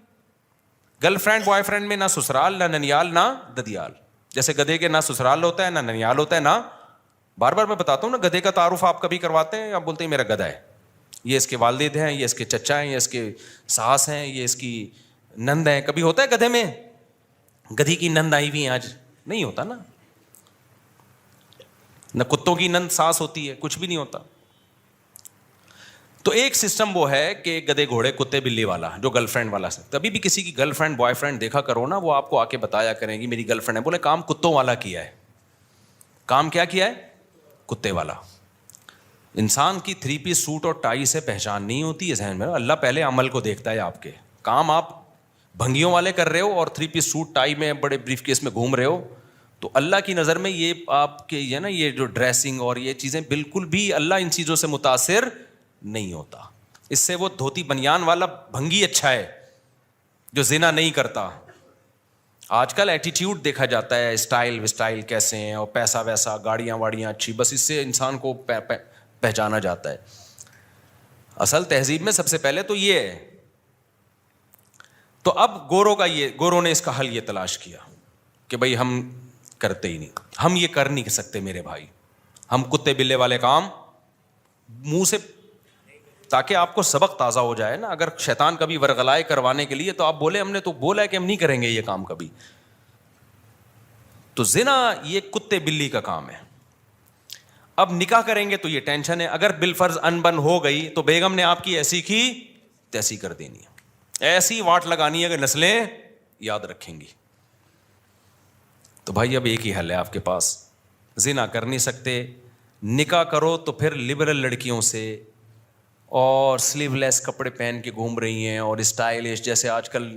گرل فرینڈ بوائے فرینڈ میں نہ سسرال نہ ننیال نہ ددیال. جیسے گدھے کے نہ سسرال ہوتا ہے نہ ننیال ہوتا ہے, نہ, بار بار میں بتاتا ہوں نا, گدھے کا تعارف آپ کبھی کرواتے ہیں, آپ بولتے ہیں میرا گدھا ہے, یہ اس کے والد ہیں, یہ اس کے چچا ہیں, یہ اس کے ساس ہیں, یہ اس کی نند ہیں. کبھی ہوتا ہے گدھے میں گدھی کی نند آئی ہوئی ہیں آج, نہیں ہوتا نا. نہ کتوں کی نند ساس ہوتی ہے, کچھ بھی نہیں ہوتا. تو ایک سسٹم وہ ہے کہ گدے گھوڑے کتے بلی والا, جو گرل فرینڈ والا. کبھی بھی کسی کی گرل فرینڈ بوائے فرینڈ دیکھا کرو نا, وہ آپ کو آ کے بتایا کریں گی میری گرل فرینڈ ہے. بولے کام کتوں والا کیا ہے, کام کیا کیا ہے, کتے والا. انسان کی 3 پیس سوٹ اور ٹائی سے پہچان نہیں ہوتی ہے ذہن میں. اللہ پہلے عمل کو دیکھتا ہے. آپ کے کام آپ بھنگیوں والے کر رہے ہو اور 3 پیس سوٹ ٹائی میں بڑے بریف کیس میں گھوم رہے ہو, تو اللہ کی نظر میں یہ آپ کے یہ نا, یہ جو ڈریسنگ اور یہ چیزیں بالکل بھی, اللہ ان چیزوں سے متاثر نہیں ہوتا. اس سے وہ دھوتی بنیان والا بھنگی اچھا ہے جو زنا نہیں کرتا. آج کل ایٹیٹیوڈ دیکھا جاتا ہے, اسٹائل وسٹائل کیسے ہیں, اور پیسہ ویسا, گاڑیاں واڑیاں اچھی, بس اس سے انسان کو پہچانا جاتا ہے. اصل تہذیب میں سب سے پہلے تو یہ ہے. تو اب گوروں نے اس کا حل یہ تلاش کیا کہ بھائی ہم کرتے ہی نہیں, ہم یہ کر نہیں سکتے میرے بھائی, ہم کتے بلے والے کام منہ سے, تاکہ آپ کو سبق تازہ ہو جائے نا. اگر شیطان کبھی ورغلائے کروانے کے لیے تو آپ بولے ہم نے تو بولا ہے کہ ہم نہیں کریں گے یہ کام کبھی. تو زنا یہ کتے بلی کا کام ہے. اب نکاح کریں گے تو یہ ٹینشن ہے, اگر بالفرض انبن ہو گئی تو بیگم نے آپ کی ایسی کی تیسی کر دینی ہے, ایسی واٹ لگانی ہے کہ نسلیں یاد رکھیں گی. تو بھائی اب ایک ہی حل ہے آپ کے پاس, زنا کر نہیں سکتے, نکاح کرو تو پھر لبرل لڑکیوں سے, اور سلیو لیس کپڑے پہن کے گھوم رہی ہیں, اور اسٹائلش, جیسے آج کل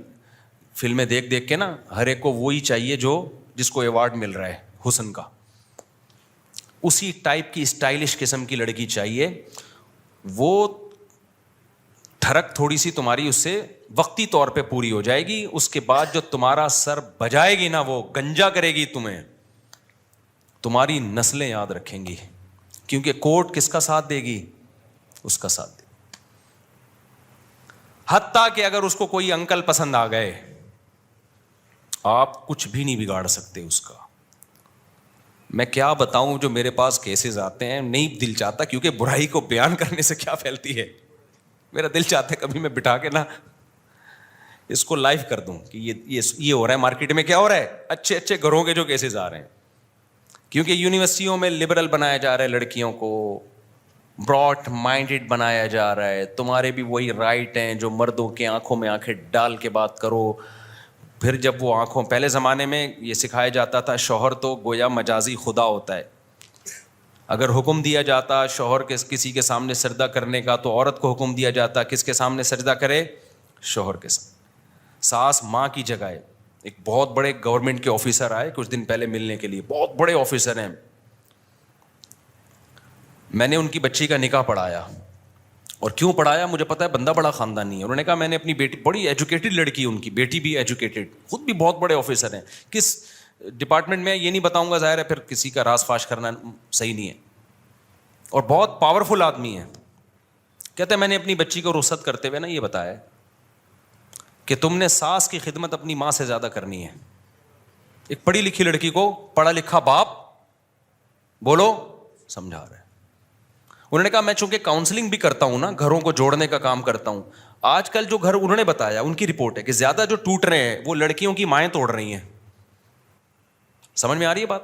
فلمیں دیکھ دیکھ کے نا ہر ایک کو وہی چاہیے جس کو ایوارڈ مل رہا ہے حسن کا, اسی ٹائپ کی اسٹائلش قسم کی لڑکی چاہیے. وہ ٹھڑک تھوڑی سی تمہاری اس سے وقتی طور پہ پوری ہو جائے گی, اس کے بعد جو تمہارا سر بجائے گی نا, وہ گنجا کرے گی تمہیں, تمہاری نسلیں یاد رکھیں گی, کیونکہ کوٹ کس کا ساتھ دے گی, اس کا ساتھ دے. حتیٰ کہ اگر اس کو کوئی انکل پسند آ گئے, آپ کچھ بھی نہیں بگاڑ سکتے اس کا. میں کیا بتاؤں, جو میرے پاس کیسز آتے ہیں, نہیں دل چاہتا, کیونکہ برائی کو بیان کرنے سے کیا پھیلتی ہے, میرا دل چاہتا ہے کبھی میں بٹھا کے نا اس کو لائیو کر دوں کہ یہ ہو رہا ہے مارکیٹ میں, کیا ہو رہا ہے, اچھے اچھے گھروں کے جو کیسز آ رہے ہیں. کیونکہ یونیورسٹیوں میں لبرل بنایا جا رہا ہے لڑکیوں کو, براڈ مائنڈڈ بنایا جا رہا ہے. تمہارے بھی وہی رائٹ ہیں جو مردوں کے آنکھوں میں آنکھیں ڈال کے بات کرو. پھر جب وہ آنکھوں, پہلے زمانے میں یہ سکھایا جاتا تھا شوہر تو گویا مجازی خدا ہوتا ہے, اگر حکم دیا جاتا شوہر کے کسی کے سامنے سجدہ کرنے کا تو عورت کو حکم دیا جاتا کس کے سامنے سجدہ کرے, شوہر کے سامنے. ساس ماں کی جگہ ہے. ایک بہت بڑے گورنمنٹ کے آفیسر آئے کچھ دن پہلے ملنے کے لیے, بہت بڑے آفیسر ہیں. میں نے ان کی بچی کا نکاح پڑھایا, اور کیوں پڑھایا مجھے پتا ہے, بندہ بڑا خاندانی ہے. انہوں نے کہا میں نے اپنی بیٹی, بڑی ایجوکیٹڈ لڑکی, ان کی بیٹی بھی ایجوکیٹڈ, خود بھی بہت بڑے آفیسر ہیں, کس ڈپارٹمنٹ میں یہ نہیں بتاؤں گا, ظاہر ہے پھر کسی کا راز فاش کرنا صحیح نہیں ہے, اور بہت پاورفل آدمی ہے. کہتے ہیں میں نے اپنی بچی کو رخصت کرتے ہوئے نا یہ بتایا کہ تم نے ساس کی خدمت اپنی ماں سے زیادہ کرنی ہے. ایک پڑھی لکھی لڑکی کو پڑھا لکھا باپ بولو سمجھا رہا ہے. انہوں نے کہا میں چونکہ کاؤنسلنگ بھی کرتا ہوں نا, گھروں کو جوڑنے کا کام کرتا ہوں, آج کل جو گھر انہوں نے بتایا ان کی رپورٹ ہے کہ زیادہ جو ٹوٹ رہے ہیں وہ لڑکیوں کی مائیں توڑ رہی ہیں. سمجھ میں آ رہی ہے بات؟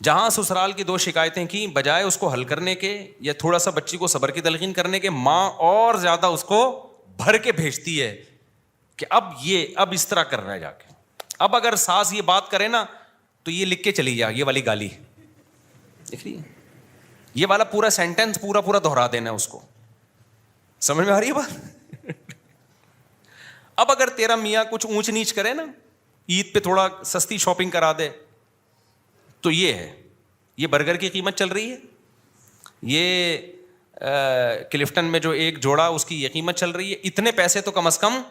جہاں سسرال کی 2 شکایتیں کی, بجائے اس کو حل کرنے کے یا تھوڑا سا بچی کو صبر کی تلقین کرنے کے, ماں اور زیادہ اس کو بھر کے بھیجتی ہے کہ اب اس طرح کرنا ہے جا کے. اب اگر ساس یہ بات کرے نا تو یہ لکھ کے چلی جا, یہ والی گالی دیکھ رہی ہے, یہ والا پورا سینٹینس پورا دہرا دینا ہے اس کو. سمجھ میں آ رہی ہے بات؟ اب اگر تیرا میاں کچھ اونچ نیچ کرے نا, عید پہ تھوڑا سستی شاپنگ کرا دے, تو یہ ہے, یہ برگر کی قیمت چل رہی ہے, یہ کلفٹن میں جو ایک جوڑا اس کی یہ قیمت چل رہی ہے, اتنے پیسے تو کم از کم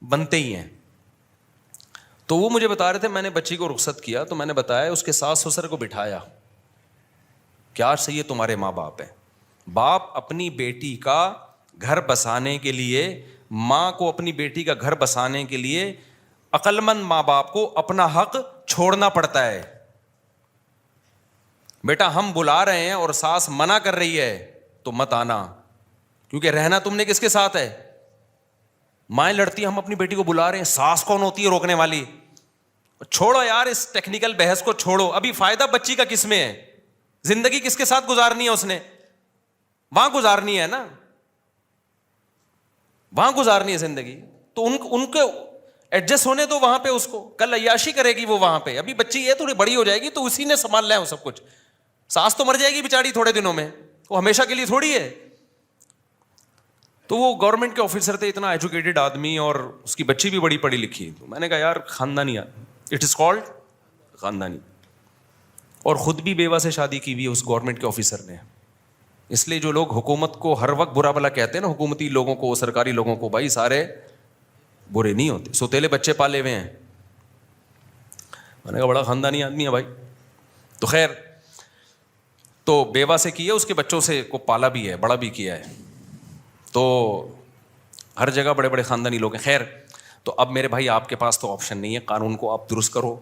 بنتے ہی ہیں. تو وہ مجھے بتا رہے تھے, میں نے بچی کو رخصت کیا تو میں نے بتایا اس کے ساس سسر کو بٹھایا, کیا صحیح ہے تمہارے ماں باپ ہیں, باپ اپنی بیٹی کا گھر بسانے کے لیے, ماں کو اپنی بیٹی کا گھر بسانے کے لیے عقل مند ماں باپ کو اپنا حق چھوڑنا پڑتا ہے. بیٹا ہم بلا رہے ہیں اور ساس منع کر رہی ہے تو مت آنا, کیونکہ رہنا تم نے کس کے ساتھ ہے, مائیں لڑتی ہم اپنی بیٹی کو بلا رہے ہیں, ساس کون ہوتی ہے روکنے والی. چھوڑو یار اس ٹیکنیکل بحث کو چھوڑو, ابھی فائدہ بچی کا کس میں ہے, زندگی کس کے ساتھ گزارنی ہے, اس نے وہاں گزارنی ہے نا, وہاں گزارنی ہے زندگی. تو ان کے ایڈجسٹ ہونے دو وہاں پہ, اس کو کل عیاشی کرے گی وہ وہاں پہ, ابھی بچی ہے تھوڑی بڑی ہو جائے گی تو اسی نے سنبھال لیا وہ سب کچھ. ساس تو مر جائے گی بیچاری تھوڑے دنوں میں, وہ ہمیشہ کے لیے تھوڑی ہے. تو وہ گورنمنٹ کے آفیسر تھے, اتنا ایجوکیٹڈ آدمی, اور اس کی بچی بھی بڑی پڑھی لکھی. تو میں نے کہا یار خاندانی, اٹ از کالڈ خاندانی, اور خود بھی بیوہ سے شادی کی ہوئی ہے اس گورنمنٹ کے آفیسر نے. اس لیے جو لوگ حکومت کو ہر وقت برا بھلا کہتے ہیں نا, حکومتی لوگوں کو, سرکاری لوگوں کو, بھائی سارے برے نہیں ہوتے, سوتیلے بچے پالے ہوئے ہیں, میں نے کہا بڑا خاندانی آدمی ہے بھائی. تو خیر, تو بیوہ سے کی ہے, اس کے بچوں سے کو پالا بھی ہے, بڑا بھی کیا ہے, تو ہر جگہ بڑے بڑے خاندانی لوگ ہیں. خیر, تو اب میرے بھائی آپ کے پاس تو آپشن نہیں ہے, قانون کو آپ درست کرو,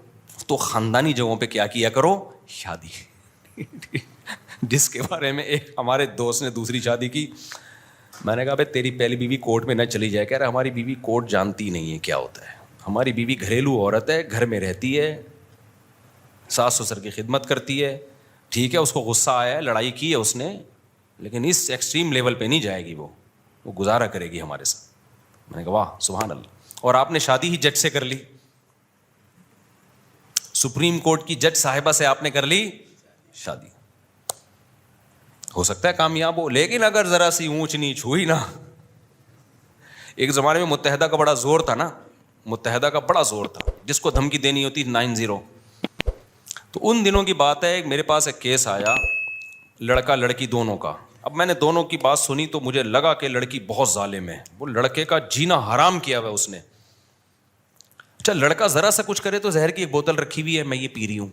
تو خاندانی جگہوں پہ کیا کیا کرو, شادی. جس کے بارے میں ایک ہمارے دوست نے دوسری شادی کی. میں نے کہا بھائی تیری پہلی بیوی کورٹ میں نہ چلی جائے. کہہ رہا ہماری بیوی کورٹ جانتی نہیں ہے کیا ہوتا ہے, ہماری بیوی گھریلو عورت ہے, گھر میں رہتی ہے, ساس سسر کی خدمت کرتی ہے. ٹھیک ہے, اس کو غصہ آیا ہے, لڑائی کی ہے اس نے, لیکن اس ایکسٹریم لیول پہ نہیں جائے گی, وہ گزارا کرے گی ہمارے ساتھ. میں نے کہا واہ سبحان اللہ. اور آپ نے شادی ہی جج سے کر لی, سپریم کورٹ کی جج صاحبہ سے آپ نے کر لی شادی. ہو سکتا ہے کامیاب ہو, لیکن اگر ذرا سی اونچ نیچ ہوئی نا. ایک زمانے میں متحدہ کا بڑا زور تھا نا, متحدہ کا بڑا زور تھا, جس کو دھمکی دینی ہوتی 90. تو ان دنوں کی بات ہے, میرے پاس ایک کیس آیا لڑکا لڑکی دونوں کا. اب میں نے دونوں کی بات سنی تو مجھے لگا کہ لڑکی بہت ظالم ہے, وہ لڑکے کا جینا حرام کیا ہوا اس نے. اچھا, لڑکا ذرا سا کچھ کرے تو زہر کی ایک بوتل رکھی ہوئی ہے, میں یہ پی رہی ہوں,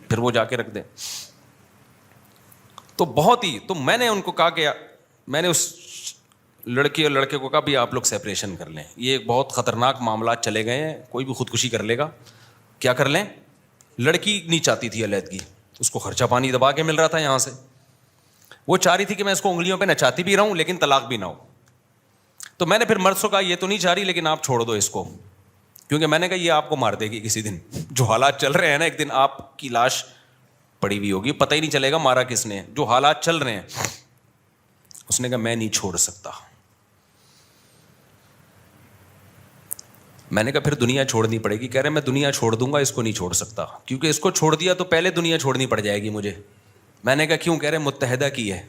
پھر وہ جا کے رکھ دے. تو بہت ہی, تو میں نے ان کو کہا کہ میں نے اس لڑکی اور لڑکے کو کہا بھی آپ لوگ سیپریشن کر لیں, یہ ایک بہت خطرناک معاملات چلے گئے ہیں, کوئی بھی خودکشی کر لے گا. کیا کر لیں؟ لڑکی نہیں چاہتی تھی علیحدگی, اس کو خرچہ پانی دبا کے مل رہا تھا یہاں سے, وہ چاہ رہی تھی کہ میں اس کو انگلیوں پہ نچاتی بھی رہوں لیکن طلاق بھی نہ ہو. تو میں نے پھر مرد سے کہا یہ تو نہیں چاہ رہی لیکن آپ چھوڑ دو اس کو, کیونکہ میں نے کہا یہ آپ کو مار دے گی کسی دن. جو حالات چل رہے ہیں نا, ایک دن آپ کی لاش پڑی ہوئی ہوگی, پتہ ہی نہیں چلے گا مارا کس نے, جو حالات چل رہے ہیں. اس نے کہا میں نہیں چھوڑ سکتا. میں نے کہا پھر دنیا چھوڑنی پڑے گی. کہہ رہے میں دنیا چھوڑ دوں گا, اس کو نہیں چھوڑ سکتا, کیونکہ اس کو چھوڑ دیا تو پہلے دنیا چھوڑنی پڑ جائے گی مجھے. میں نے کہا کیوں؟ کہہ رہے متحدہ کی ہے.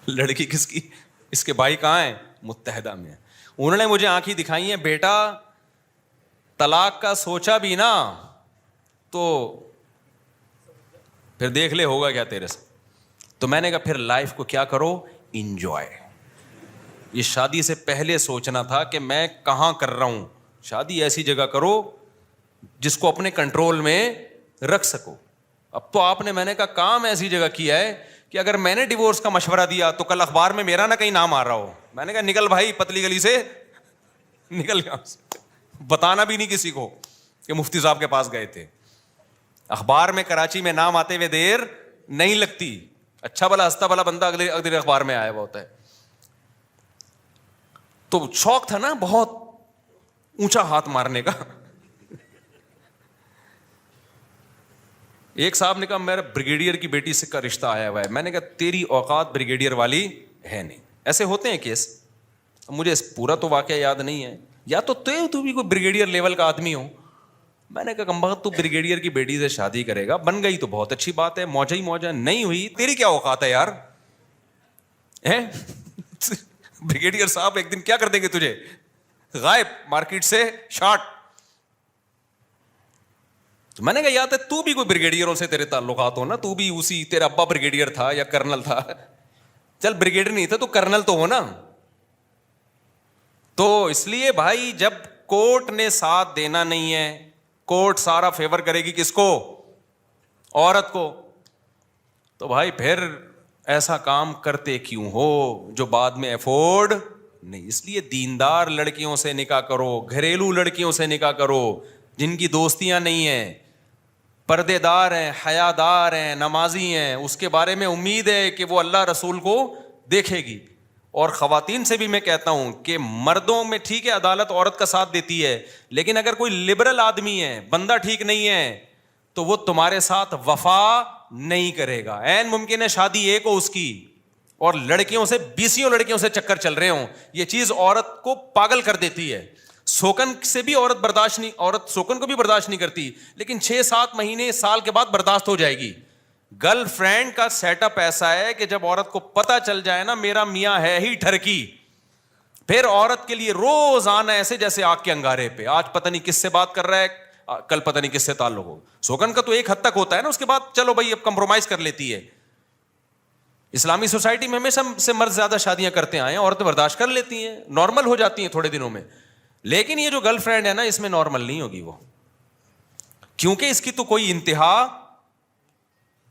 لڑکی کس کی؟ اس کے بھائی کہاں ہیں؟ متحدہ میں. انہوں نے مجھے آنکھیں دکھائی ہیں, بیٹا طلاق کا سوچا بھی نا تو پھر دیکھ لے ہوگا کیا تیرے سے. تو میں نے کہا پھر لائف کو کیا کرو, انجوائے. یہ شادی سے پہلے سوچنا تھا کہ میں کہاں کر رہا ہوں. شادی ایسی جگہ کرو جس کو اپنے کنٹرول میں رکھ سکو. اب تو آپ نے, میں نے کہا کام ایسی جگہ کیا ہے کہ اگر میں نے ڈیورس کا مشورہ دیا تو کل اخبار میں میرا نہ کہیں نام آ رہا ہو. میں نے کہا نکل بھائی پتلی گلی سے نکل گیا, بتانا بھی نہیں کسی کو کہ مفتی صاحب کے پاس گئے تھے. اخبار میں کراچی میں نام آتے ہوئے دیر نہیں لگتی. اچھا بلا ہنستا بلا بندہ اگلے اخبار میں آیا ہوا ہوتا ہے. تو شوق تھا نا بہت اونچا ہاتھ مارنے کا. ایک صاحب نے کہا میرا بریگیڈیئر کی بیٹی سے کا رشتہ آیا ہوا ہے. میں نے کہا تیری اوقات بریگیڈیئر والی ہے نہیں. ایسے ہوتے ہیں کیس, مجھے پورا تو واقعہ یاد نہیں ہے, یا تو بھی کوئی بریگیڈیئر لیول کا آدمی ہو. میں نے کہا کمبخت تو بریگیڈیئر کی بیٹی سے شادی کرے گا, بن گئی تو بہت اچھی بات ہے, موجہ ہی موجہ, نہیں ہوئی تیری کیا اوقات ہے یار. بریگیڈیئر صاحب ایک دن کیا کر دیں گے تجھے, غائب, مارکیٹ سے شارٹ. تو میں نے کہا یاد ہے تو بھی کوئی بریگیڈیئروں سے تیرے تعلقات ہو نا, تو بھی اسی, تیرا ابا بریگیڈیئر تھا یا کرنل تھا. چل بریگیڈیئر نہیں تھا تو کرنل تو ہو نا. تو اس لیے بھائی جب کورٹ نے ساتھ دینا نہیں ہے, کورٹ سارا فیور کرے گی کس کو, عورت کو, تو بھائی پھر ایسا کام کرتے کیوں ہو جو بعد میں افورڈ نہیں. اس لیے دیندار لڑکیوں سے نکاح کرو, گھریلو لڑکیوں سے نکاح کرو جن کی دوستیاں نہیں ہیں, پردے دار ہیں, حیا دار ہیں, نمازی ہیں, اس کے بارے میں امید ہے کہ وہ اللہ رسول کو دیکھے گی. اور خواتین سے بھی میں کہتا ہوں کہ مردوں میں ٹھیک ہے عدالت عورت کا ساتھ دیتی ہے, لیکن اگر کوئی لبرل آدمی ہے, بندہ ٹھیک نہیں ہے, تو وہ تمہارے ساتھ وفا نہیں کرے گا. عین ممکن ہے شادی ایک ہو اس کی اور لڑکیوں سے 20 لڑکیوں سے چکر چل رہے ہوں. یہ چیز عورت کو پاگل کر دیتی ہے. سوکن سے بھی عورت برداشت نہیں, عورت سوکن کو بھی برداشت نہیں کرتی, لیکن 6-7 مہینے سال کے بعد برداشت ہو جائے گی. گرل فرینڈ کا سیٹ اپ ایسا ہے کہ جب عورت کو پتا چل جائے نا میرا میاں ہے ہی ٹھرکی, پھر عورت کے لیے روز آنا ایسے جیسے آگ کے انگارے پہ, آج پتہ نہیں کس سے بات کر رہا ہے, کل پتہ نہیں کس سے تعلق ہو. سوکن کا تو ایک حد تک ہوتا ہے نا, اس کے بعد چلو بھائی اب کمپرومائز کر لیتی ہے. اسلامی سوسائٹی میں ہمیشہ سے مرد زیادہ شادیاں کرتے آئے ہیں, عورتیں برداشت کر لیتی ہیں, نارمل ہو جاتی ہیں تھوڑے دنوں میں. لیکن یہ جو گرل فرینڈ ہے نا اس میں نارمل نہیں ہوگی وہ, کیونکہ اس کی تو کوئی انتہا,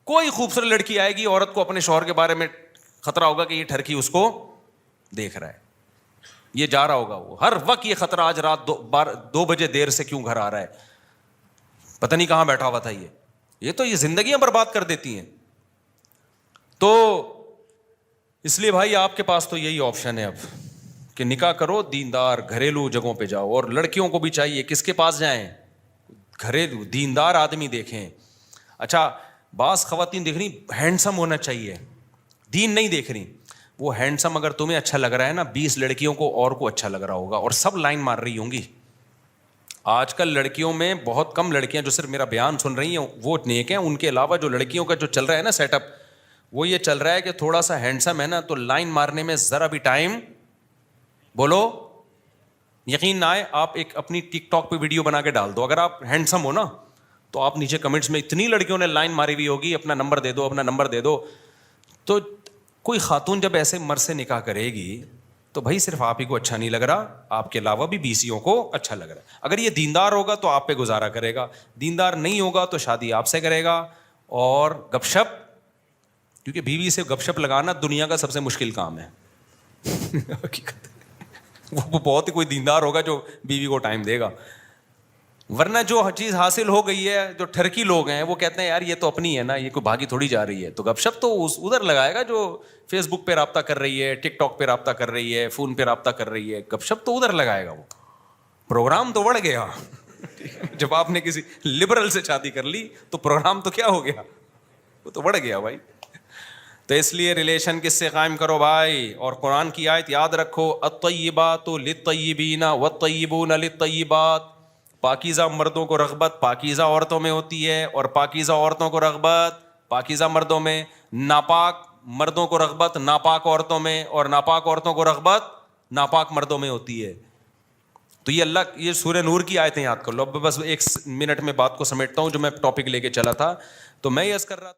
کوئی خوبصورت لڑکی آئے گی, عورت کو اپنے شوہر کے بارے میں خطرہ ہوگا کہ یہ ٹھرکی اس کو دیکھ رہا ہے, یہ جا رہا ہوگا, وہ ہر وقت یہ خطرہ, آج رات 2 بجے دیر سے کیوں گھر آ رہا ہے, پتہ نہیں کہاں بیٹھا ہوا تھا یہ تو یہ زندگیاں برباد کر دیتی ہیں. تو اس لیے بھائی آپ کے پاس تو یہی آپشن ہے اب کہ نکاح کرو, دیندار گھریلو جگہوں پہ جاؤ, اور لڑکیوں کو بھی چاہیے کس کے پاس جائیں, گھریلو دیندار آدمی دیکھیں. اچھا بعض خواتین دیکھ رہی ہینڈسم ہونا چاہیے, دین نہیں دیکھ رہی, وہ ہینڈسم اگر تمہیں اچھا لگ رہا ہے نا 20 لڑکیوں کو اور کو اچھا لگ رہا ہوگا, اور سب لائن مار رہی ہوں گی. آج کل لڑکیوں میں بہت کم لڑکیاں جو صرف میرا بیان سن رہی ہیں وہ نیک ہیں, ان کے علاوہ جو لڑکیوں کا جو چل رہا ہے نا سیٹ اپ, وہ یہ چل رہا ہے کہ تھوڑا سا ہینڈسم ہے نا تو لائن مارنے میں ذرا بھی ٹائم, بولو یقین نہ آئے, آپ ایک اپنی ٹک ٹاک پہ ویڈیو بنا کے ڈال دو, اگر آپ ہینڈسم ہو نا تو آپ نیچے کمنٹس میں اتنی لڑکیوں نے لائن ماری ہوئی ہوگی, اپنا نمبر دے دو, اپنا نمبر دے دو. تو کوئی خاتون جب ایسے مرد سے نکاح کرے گی تو بھائی صرف آپ ہی کو اچھا نہیں لگ رہا, آپ کے علاوہ بھی بیسیوں کو اچھا لگ رہا ہے. اگر یہ دیندار ہوگا تو آپ پہ گزارا کرے گا, دیندار نہیں ہوگا تو شادی آپ سے کرے گا. اور گپ شپ, کیونکہ بیوی سے گپ شپ لگانا دنیا کا سب سے مشکل کام ہے. وہ بہت ہی کوئی دیندار ہوگا جو بیوی کو ٹائم دے گا, ورنہ جو چیز حاصل ہو گئی ہے, جو ٹھرکی لوگ ہیں وہ کہتے ہیں یار یہ تو اپنی ہے نا, یہ کوئی بھاگی تھوڑی جا رہی ہے. تو گپ شپ تو ادھر لگائے گا جو فیس بک پہ رابطہ کر رہی ہے, ٹک ٹاک پہ رابطہ کر رہی ہے, فون پہ رابطہ کر رہی ہے, گپ شپ تو ادھر لگائے گا. وہ پروگرام تو بڑھ گیا. جب آپ نے کسی لبرل سے شادی کر لی تو پروگرام تو کیا ہو گیا, وہ تو بڑھ گیا بھائی. تو اس لیے ریلیشن کس سے قائم کرو بھائی, اور قرآن کی آیت یاد رکھو, الطیبات للطیبین والطیبون للطیبات. پاکیزہ مردوں کو رغبت پاکیزہ عورتوں میں ہوتی ہے, اور پاکیزہ عورتوں کو رغبت پاکیزہ مردوں میں. ناپاک مردوں کو رغبت ناپاک عورتوں میں, اور ناپاک عورتوں کو رغبت ناپاک مردوں میں ہوتی ہے. تو یہ اللہ, یہ سورہ نور کی آیتیں یاد کر لو. اب بس 1 منٹ میں بات کو سمیٹتا ہوں جو میں ٹاپک لے کے چلا تھا. تو میں یہ عرض کر رہا تھا